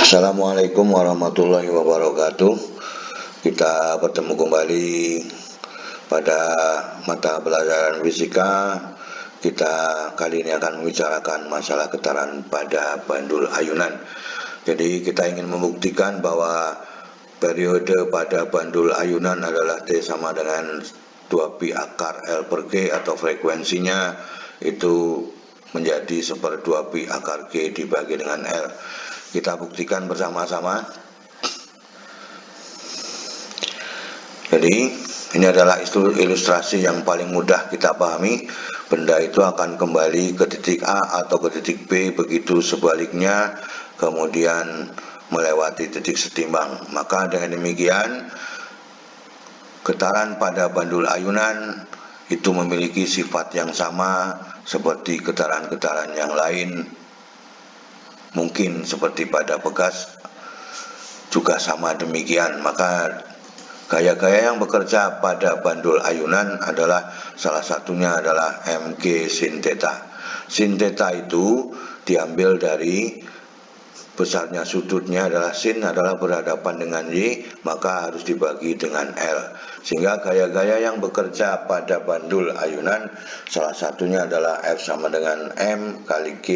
Assalamualaikum warahmatullahi wabarakatuh. Kita bertemu kembali pada mata pelajaran fisika. Kita kali ini akan membicarakan masalah getaran pada bandul ayunan. Jadi kita ingin membuktikan bahwa periode pada bandul ayunan adalah T sama dengan 2pi akar L per G, atau frekuensinya itu menjadi 1/2pi akar G dibagi dengan L. Kita buktikan bersama-sama. Jadi ini adalah ilustrasi yang paling mudah kita pahami. Benda itu akan kembali ke titik A atau ke titik B, begitu sebaliknya kemudian melewati titik setimbang. Maka dengan demikian getaran pada bandul ayunan itu memiliki sifat yang sama seperti getaran-getaran yang lain. Mungkin seperti pada bekas juga sama demikian. Maka gaya-gaya yang bekerja pada bandul ayunan adalah salah satunya adalah mg sin theta. Sin theta itu diambil dari besarnya sudutnya adalah sin adalah berhadapan dengan y, maka harus dibagi dengan L. Sehingga gaya-gaya yang bekerja pada bandul ayunan salah satunya adalah F sama dengan M kali G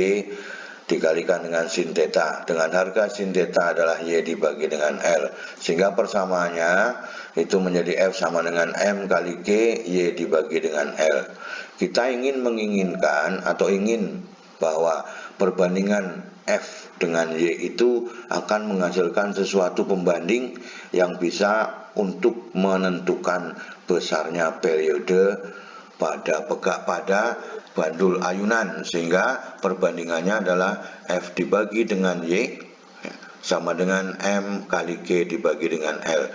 dikalikan dengan sin theta, dengan harga sin theta adalah Y dibagi dengan L, sehingga persamaannya itu menjadi F sama dengan M kali G, Y dibagi dengan L. Kita menginginkan atau ingin bahwa perbandingan F dengan Y itu akan menghasilkan sesuatu pembanding yang bisa untuk menentukan besarnya periode pada bandul ayunan, sehingga perbandingannya adalah F dibagi dengan Y sama dengan M kali G dibagi dengan L.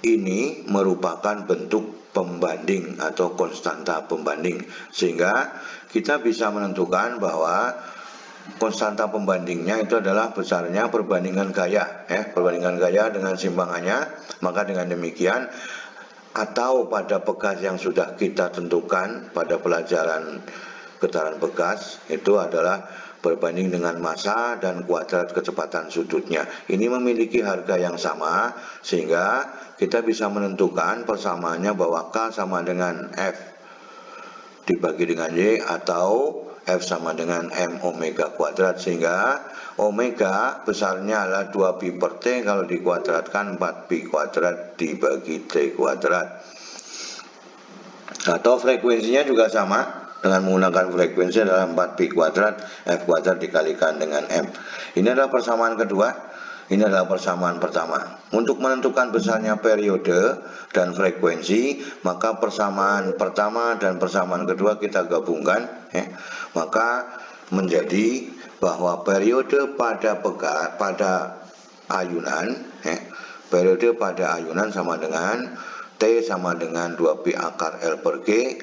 Ini merupakan bentuk pembanding atau konstanta pembanding, sehingga kita bisa menentukan bahwa konstanta pembandingnya itu adalah besarnya perbandingan gaya, perbandingan gaya dengan simpangannya. Maka dengan demikian, atau pada bekas yang sudah kita tentukan pada pelajaran getaran bekas, itu adalah berbanding dengan massa dan kuadrat kecepatan sudutnya. Ini memiliki harga yang sama, sehingga kita bisa menentukan persamaannya bahwa K sama dengan F dibagi dengan Y, atau F sama dengan M omega kuadrat, sehingga omega besarnya adalah 2pi per T, kalau dikuadratkan 4pi kuadrat dibagi T kuadrat. Atau frekuensinya juga sama, dengan menggunakan frekuensi adalah 4pi kuadrat F kuadrat dikalikan dengan M. Ini adalah persamaan kedua. Ini adalah persamaan pertama. Untuk menentukan besarnya periode dan frekuensi, maka persamaan pertama dan persamaan kedua kita gabungkan, maka menjadi bahwa periode pada ayunan, periode pada ayunan sama dengan T sama dengan 2pi akar L per G,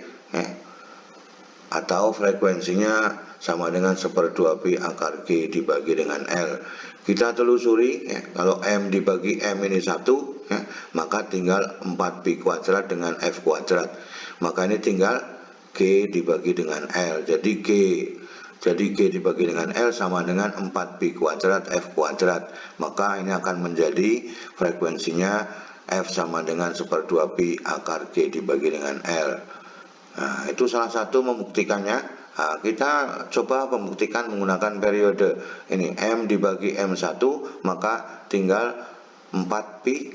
atau frekuensinya sama dengan 1/2pi akar G dibagi dengan L. Kita telusuri, kalau M dibagi M ini 1, maka tinggal 4pi kuadrat dengan F kuadrat. Maka ini tinggal G dibagi dengan L. Jadi G dibagi dengan L sama dengan 4pi kuadrat F kuadrat. Maka ini akan menjadi frekuensinya F sama dengan 1/2pi akar G dibagi dengan L. Nah, itu salah satu membuktikannya. Nah, kita coba membuktikan menggunakan periode ini M dibagi M1, maka tinggal 4pi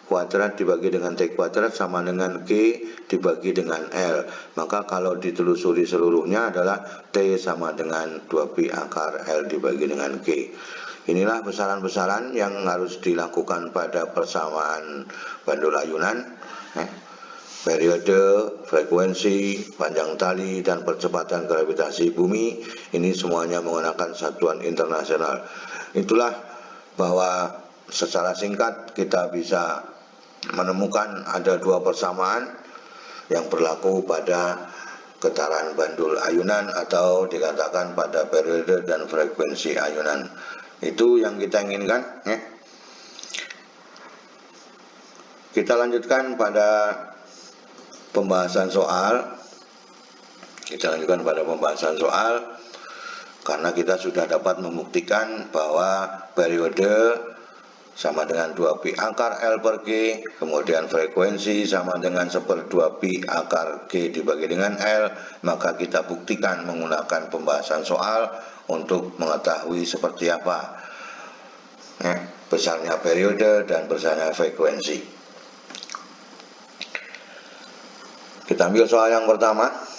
kuadrat dibagi dengan T kuadrat sama dengan G dibagi dengan L. Maka kalau ditelusuri seluruhnya adalah T sama dengan 2pi akar L dibagi dengan G. Inilah besaran-besaran yang harus dilakukan pada persamaan bandul ayunan. Periode, frekuensi, panjang tali, dan percepatan gravitasi bumi, ini semuanya menggunakan satuan internasional. Itulah bahwa secara singkat kita bisa menemukan ada dua persamaan yang berlaku pada getaran bandul ayunan, atau dikatakan pada periode dan frekuensi ayunan. Itu yang kita inginkan. Kita lanjutkan pada pembahasan soal. karena kita sudah dapat membuktikan bahwa periode sama dengan 2pi akar L per G, kemudian frekuensi sama dengan 1/2pi akar G dibagi dengan L, maka kita buktikan menggunakan pembahasan soal untuk mengetahui seperti apa besarnya periode dan besarnya frekuensi. Kita ambil soal yang pertama.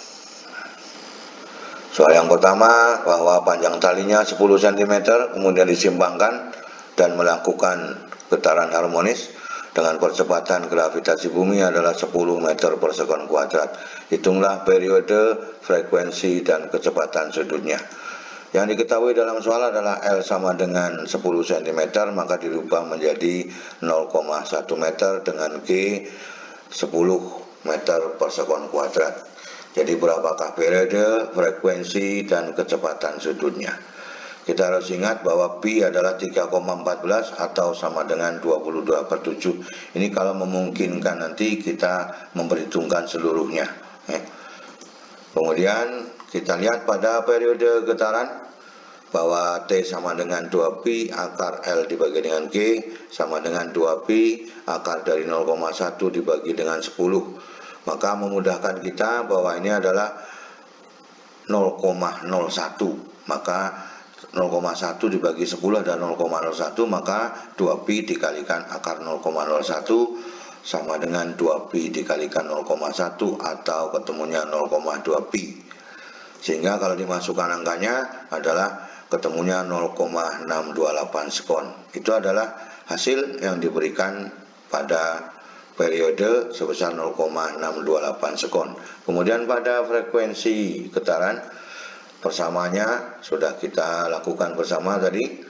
Soal yang pertama, bahwa panjang talinya 10 cm kemudian disimpangkan dan melakukan getaran harmonis dengan percepatan gravitasi bumi adalah 10 meter per sekon kuadrat. Hitunglah periode, frekuensi, dan kecepatan sudutnya. Yang diketahui dalam soal adalah L sama dengan 10 cm, maka dirubah menjadi 0,1 meter dengan G 10 meter per sekon kuadrat. Jadi berapakah periode, frekuensi, dan kecepatan sudutnya? Kita harus ingat bahwa pi adalah 3,14 atau sama dengan 22/7. Ini kalau memungkinkan nanti kita memperhitungkan seluruhnya. Kemudian kita lihat pada periode getaran bahwa T sama dengan 2pi akar L dibagi dengan G sama dengan 2pi akar dari 0,1 dibagi dengan 10. Maka memudahkan kita bahwa ini adalah 0,01, maka 0,1 dibagi 10 adalah 0,01, maka 2pi dikalikan akar 0,01 sama dengan 2pi dikalikan 0,1 atau ketemunya 0,2pi. Sehingga kalau dimasukkan angkanya adalah ketemunya 0,628 sekon. Itu adalah hasil yang diberikan pada periode sebesar 0,628 sekon. Kemudian pada frekuensi getaran, persamanya sudah kita lakukan bersama tadi,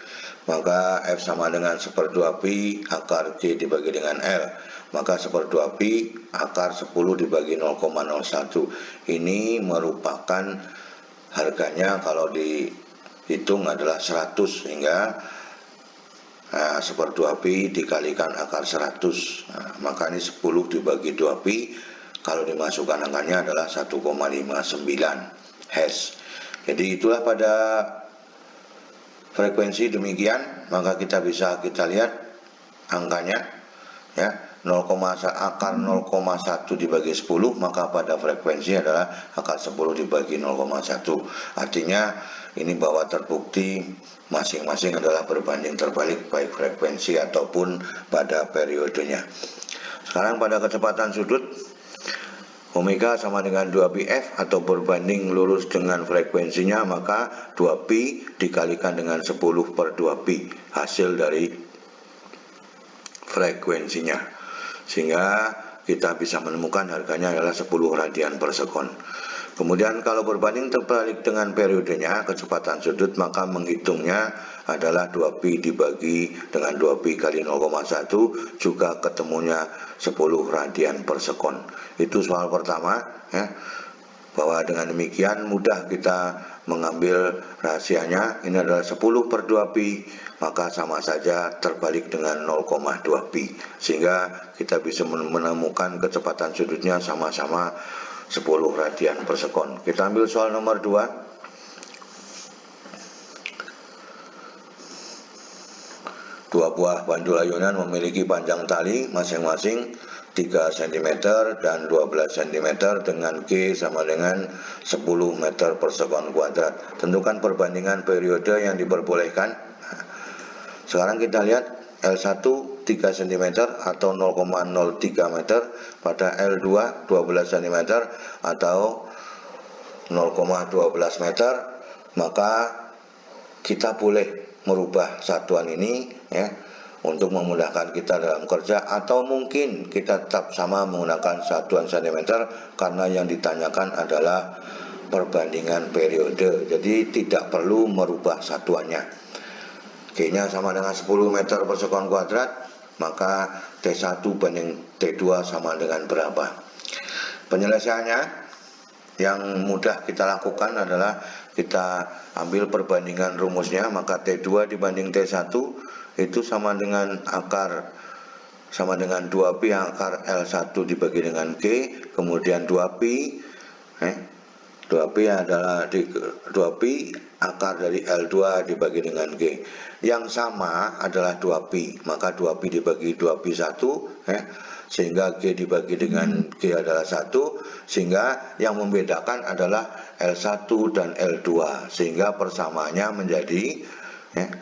maka F sama dengan 1/2pi akar G dibagi dengan L, maka 1/2pi akar 10 dibagi 0,01. Ini merupakan harganya kalau dihitung adalah 100, sehingga 1/2pi dikalikan akar 100, maka ini 10 dibagi 2pi, kalau dimasukkan angkanya adalah 1,59 Hz. Jadi itulah pada frekuensi demikian, maka kita lihat angkanya ya, akar 0,1 dibagi 10, maka pada frekuensi adalah akar 10 dibagi 0,1. Artinya ini bahwa terbukti masing-masing adalah berbanding terbalik baik frekuensi ataupun pada periodenya. Sekarang pada kecepatan sudut, omega sama dengan 2pi F atau berbanding lurus dengan frekuensinya, maka 2pi dikalikan dengan 10/2pi hasil dari frekuensinya, sehingga kita bisa menemukan harganya adalah 10 radian per sekon. Kemudian kalau berbanding terbalik dengan periodenya kecepatan sudut, maka menghitungnya adalah 2pi dibagi dengan 2pi kali 0,1 juga ketemunya 10 radian per sekon. Itu soal pertama ya, bahwa dengan demikian mudah kita mengambil rahasianya. Ini adalah 10/2pi, maka sama saja terbalik dengan 0,2pi, sehingga kita bisa menemukan kecepatan sudutnya sama-sama 10 radian per sekon. Kita ambil soal nomor 2. Dua buah bandul ayunan memiliki panjang tali masing-masing 3 cm dan 12 cm dengan G sama dengan 10 meter per sekon kuadrat. Tentukan perbandingan periode yang diperbolehkan. Sekarang kita lihat L1 3 cm atau 0,03 meter, pada L2 12 cm atau 0,12 meter, maka kita boleh merubah satuan ini ya, untuk memudahkan kita dalam kerja, atau mungkin kita tetap sama menggunakan satuan cm karena yang ditanyakan adalah perbandingan periode, jadi tidak perlu merubah satuannya. G-nya sama dengan 10 meter per sekon kuadrat, maka T1 banding T2 sama dengan berapa? Penyelesaiannya yang mudah kita lakukan adalah kita ambil perbandingan rumusnya, maka T2 dibanding T1 itu sama dengan 2pi akar L1 dibagi dengan G, kemudian 2pi 2pi adalah 2pi akar dari L2 dibagi dengan G. Yang sama adalah 2pi, maka 2pi dibagi 2pi 1 ya, sehingga G dibagi dengan G adalah 1, sehingga yang membedakan adalah L1 dan L2, sehingga persamaannya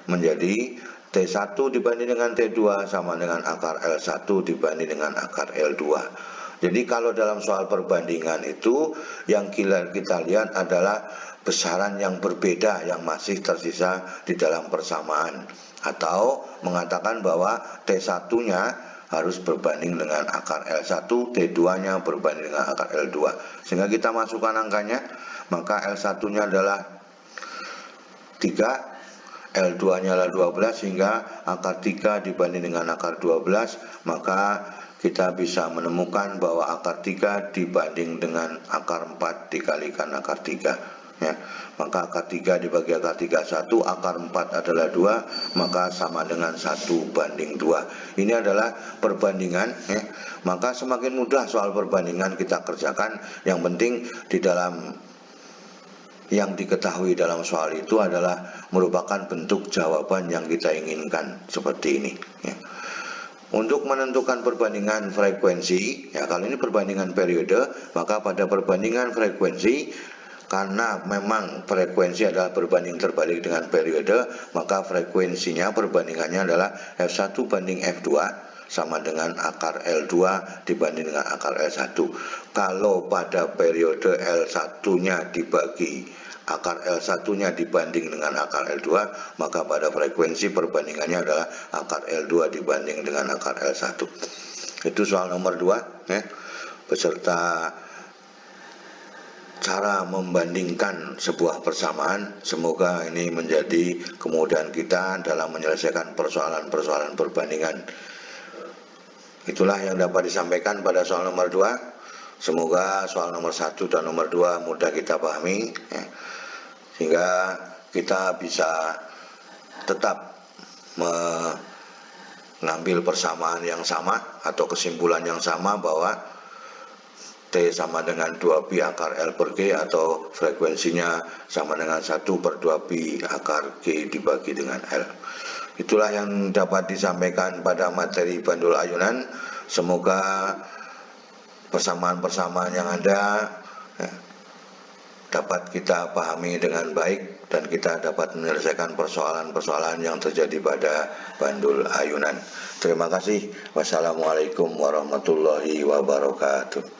menjadi T1 dibanding dengan T2 sama dengan akar L1 dibanding dengan akar L2. Jadi kalau dalam soal perbandingan itu yang kita lihat adalah besaran yang berbeda yang masih tersisa di dalam persamaan, atau mengatakan bahwa T1-nya harus berbanding dengan akar L1, T2-nya berbanding dengan akar L2. Sehingga kita masukkan angkanya, maka L1-nya adalah 3, L2-nya adalah 12, sehingga akar 3 dibanding dengan akar 12, maka kita bisa menemukan bahwa akar 3 dibanding dengan akar 4 dikalikan akar 3 ya. Maka akar 3 dibagi akar 3 1, akar 4 adalah 2, maka sama dengan 1 banding 2. Ini adalah perbandingan ya. Maka semakin mudah soal perbandingan kita kerjakan, yang penting di dalam yang diketahui dalam soal itu adalah merupakan bentuk jawaban yang kita inginkan seperti ini ya. Untuk menentukan perbandingan frekuensi, ya kalau ini perbandingan periode, maka pada perbandingan frekuensi, karena memang frekuensi adalah berbanding terbalik dengan periode, maka frekuensinya perbandingannya adalah F1 banding F2 sama dengan akar L2 dibanding dengan akar L1. Kalau pada periode L1-nya dibagi akar L1-nya dibanding dengan akar L2, maka pada frekuensi perbandingannya adalah akar L2 dibanding dengan akar L1. Itu soal nomor 2 ya, beserta cara membandingkan sebuah persamaan. Semoga ini menjadi kemudahan kita dalam menyelesaikan persoalan-persoalan perbandingan. Itulah yang dapat disampaikan pada soal nomor 2. Semoga soal nomor 1 dan nomor 2 mudah kita pahami ya, sehingga kita bisa tetap mengambil persamaan yang sama atau kesimpulan yang sama bahwa T sama dengan 2pi akar L per G, atau frekuensinya sama dengan 1/2pi akar G dibagi dengan L. Itulah yang dapat disampaikan pada materi bandul ayunan. Semoga persamaan-persamaan yang ada dapat kita pahami dengan baik dan kita dapat menyelesaikan persoalan-persoalan yang terjadi pada bandul ayunan. Terima kasih. Wassalamualaikum warahmatullahi wabarakatuh.